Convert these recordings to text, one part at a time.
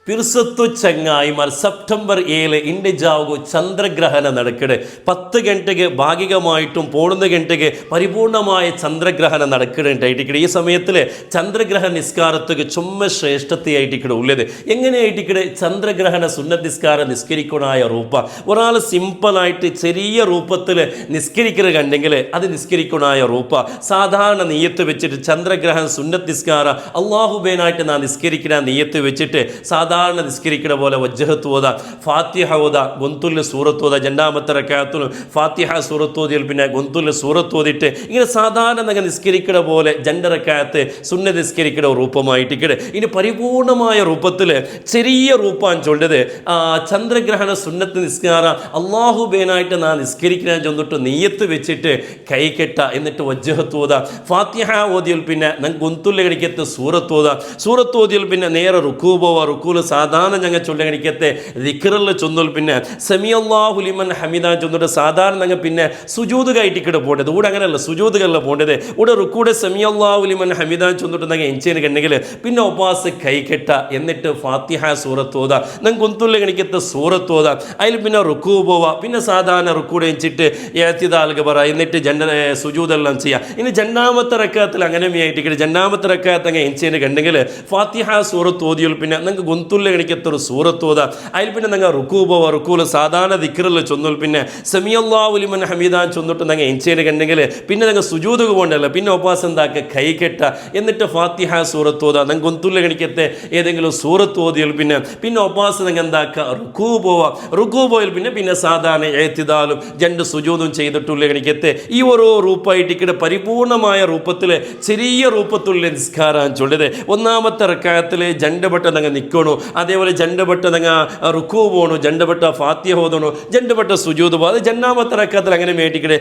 പിർസത്തു ಚಂಗಾಯಿಮಾರ್ September 7 ಇಂಡಿ ಜಾವಗು ചന്ദ്രഗ്രഹണ നടക്കಡೆ 10 ಗಂಟೆಗೆ ഭാഗികമായിട്ടും 11 ಗಂಟೆಗೆ പരിപൂർണമായ ചന്ദ്രഗ്രഹണം നടക്കണ്ടായിട്ട് ഈ സമയത്തിൽ ചന്ദ്രഗ്രഹ നിസ്കാരത്തുക്ക് ചുമ്മ ശ്രേഷ്ഠതയായിട്ട് ഉള്ളത് എങ്ങനെയായിട്ട് ചന്ദ്രഗ്രഹണ സുന്നത്ത് നിസ്കാരം നിസ്കരിക്കണായ രൂപ ഒരാൾ സിമ്പിളായിട്ട് ചെറിയ രൂപത്തിൽ നിസ്കരിക്കുന്നത് കണ്ടെങ്കിൽ അത് നിസ്കരിക്കണായ രൂപ സാധാരണ നീയത്ത് വെച്ചിട്ട് ചന്ദ്രഗ്രഹണ സുന്നത്ത് നിസ്കാരം അള്ളാഹുബേനായിട്ട് നാം നിസ്കരിക്കുന്ന നീയത്ത് വെച്ചിട്ട് സാധാരണ നിസ്കരിക്കുന്ന പോലെ വജ്ജഹത്ത് ഓത ഫാത്തിഹ ഓത ഗൊന്തുല്ല് സൂറത്ത് ഓത രണ്ടാമത്തെ റക്അത്തിൽ ഫാത്തിഹ സൂറത്ത് ഓതിയാൽ പിന്നെ ഗൊന്തുല്ല് സൂറത്ത് ഓതിയിട്ട് ഇങ്ങനെ സാധാരണ നിങ്ങൾ നിസ്കരിക്കുന്ന പോലെ രണ്ട് റക്അത്ത് സുന്നത്ത് നിസ്കരിക്കുന്ന രൂപമായിട്ട് ഇനി പരിപൂർണമായ രൂപത്തിൽ ചെറിയ രൂപം ചൊല്ലത് ചന്ദ്രഗ്രഹണ സുന്നത്ത് നിസ്കാരം അള്ളാഹുബേനായിട്ട് നാം നിസ്കരിക്കാൻ ചെന്നിട്ട് നെയ്യത്ത് വെച്ചിട്ട് കൈകെട്ട എന്നിട്ട് വജ്ജഹത്ത് ഓത ഫാത്തിഹ ഓതിയാൽ പിന്നെ ഞങ്ങൾ ഗൊന്തുല്ല് കണിക്കത്ത് സൂറത്ത് ഓതിയാൽ പിന്നെ നേരെ റുക്കൂ പോവാ റുക്കൂല് സാധാരണ ഞങ്ങൾ ചൊല്ലണിക്കത്തെ ദിക്റിൽ ചൊന്നൽ പിന്നെ സമീഅല്ലാഹു ലിമൻ ഹമിദ ചൊന്നിട്ട് സാധാരണ ഞങ്ങൾ പിന്നെ സുജൂദ് കയറ്റിക്കിട്ട് പോകേണ്ടത് ഇവിടെ അങ്ങനെയല്ല സുജൂദുകളിൽ പോകേണ്ടത് ഇവിടെ റുക്കൂടെ സമീഅല്ലാഹു ലിമൻ ഹമിദ ചൊന്നിട്ട് ഞങ്ങൾ എഞ്ചേന് കണ്ടെങ്കിൽ പിന്നെ ഒപ്പാസ് കൈകെട്ട എന്നിട്ട് ഫാത്തിഹ സൂറത്ത് ഓത ഞങ്ങൾ ഗൊന്തുല്ല് കണിക്കത്തെ സൂറത്ത് ഓത അതിൽ പിന്നെ റുക്കൂ പോവാ പിന്നെ സാധാരണ റുക്കൂടെ എഞ്ചിട്ട് ഏത്തിദാൽക്ക് പറ എന്നിട്ട് സുജൂദെല്ലാം ചെയ്യാം ഇനി രണ്ടാമത്തെ റക്അത്തിൽ അങ്ങനെ ആയിട്ട് രണ്ടാമത്തെ റക്അത്ത് അങ്ങ് എഞ്ചേന് കണ്ടെങ്കിൽ ഫാത്തിഹ സൂറത്ത് ഓതിയാൽ പിന്നെ നിങ്ങൾക്ക് ഗൊന്തുല്ല് കണിക്കത്തൊരു സൂറത്ത് ഓത അതിൽ പിന്നെ നിങ്ങൾ റുക്കൂ പോവാ റുക്കൂല് സാധാരണ ദിക്റിൽ ചൊന്നൽ പിന്നെ സമീഅല്ലാഹു ലിമൻ ഹമീദ ചൊന്നിട്ട് നിങ്ങൾ എഞ്ചേന് കണ്ടെങ്കിൽ പിന്നെ നിങ്ങൾ സുജൂദ് പോകണ്ടല്ല പിന്നെ ഒപ്പാസ് എന്താക്കുക കൈകെട്ട എന്നിട്ട് ഫാത്തിഹ സൂറത്ത് ഓത നിങ്ങൾ ഗൊന്തുല്ല് കണിക്കത്തെ ഏതെങ്കിലും സൂറത്ത് ഓതിയാൽ പിന്നെ ഒപ്പാസ് നിങ്ങൾ എന്താക്കുക റുക്കൂ പോവാ റുക്കൂ പോയാൽ പിന്നെ സാധാരണ ഏത്തിദാലും രണ്ട് സുജൂദും ചെയ്തിട്ടുള്ള കണിക്കത്തെ ഈ ഓരോ രൂപമായിട്ട് പരിപൂർണമായ രൂപത്തിൽ ചെറിയ രൂപത്തുള്ള നിസ്കാരം ചൊല്ലത് ഒന്നാമത്തെ റക്അത്തിൽ ജണ്ടപെട്ട നിങ്ങൾ നിൽക്കണു അതേപോലെ ജണ്ടപെട്ട നിങ്ങൾ റുക്കൂ പോകണു ജണ്ടപെട്ട ഫാത്തിഹ ഓതണു ജണ്ടപെട്ട സുജൂദ് പോകും അത് രണ്ടാമത്തെ റക്അത്തിൽ അങ്ങനെ മേടിക്കണേ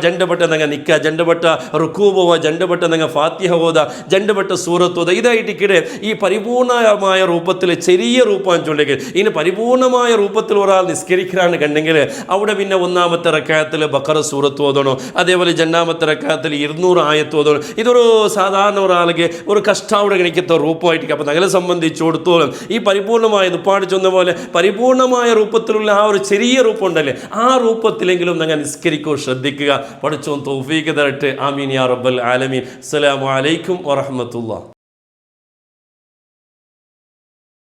ജണ്ടപെട്ട നിങ്ങൾ നിൽക്കുക ജണ്ടപെട്ട റുക്കൂ പോവുക ജണ്ടപെട്ട നിങ്ങൾ ഫാത്തിഹ ഓത ജണ്ടപെട്ട സൂറത്ത് ഓത ഇതായിട്ടിക്കടെ ഈ പരിപൂർണമായ രൂപത്തിൽ ചെറിയ രൂപം ചൊല്ലുക ഇനി പരിപൂർണമായ രൂപത്തിൽ ഒരാൾ നിസ്കരിക്കാനാണ് കണ്ടെങ്കിൽ അവിടെ പിന്നെ ഒന്നാമത്തെ റക്അത്തിൽ ബഖറ സൂറത്ത് ഓതണോ അതേപോലെ രണ്ടാമത്തെ റക്അത്തിൽ 200 ആയത്ത് ഓതണോ ഇതൊരു സാധാരണ ഒരാൾക്ക് ഒരു കഷ്ടാവിടെ കണിക്കത്ത രൂപമായിട്ട് അപ്പോൾ ഞങ്ങളെ സംബന്ധിച്ചിടത്തോളം ഈ പരിപൂർണമായ ദുപ്പാട് ചൊന്ന പോലെ പരിപൂർണമായ രൂപത്തിലുള്ള ആ ഒരു ചെറിയ രൂപം ഉണ്ടല്ലേ ആ രൂപത്തിലെങ്കിലും ഞങ്ങൾ നിസ്കരിക്കോ ശ്രദ്ധിക്കുക പഠിച്ചോൻ തൗഫീഖ് തരട്ടെ ആമീൻ യാ റബ്ബൽ ആലമീൻ അസ്സലാമു അലൈക്കും വറഹ്മത്തുള്ളാഹി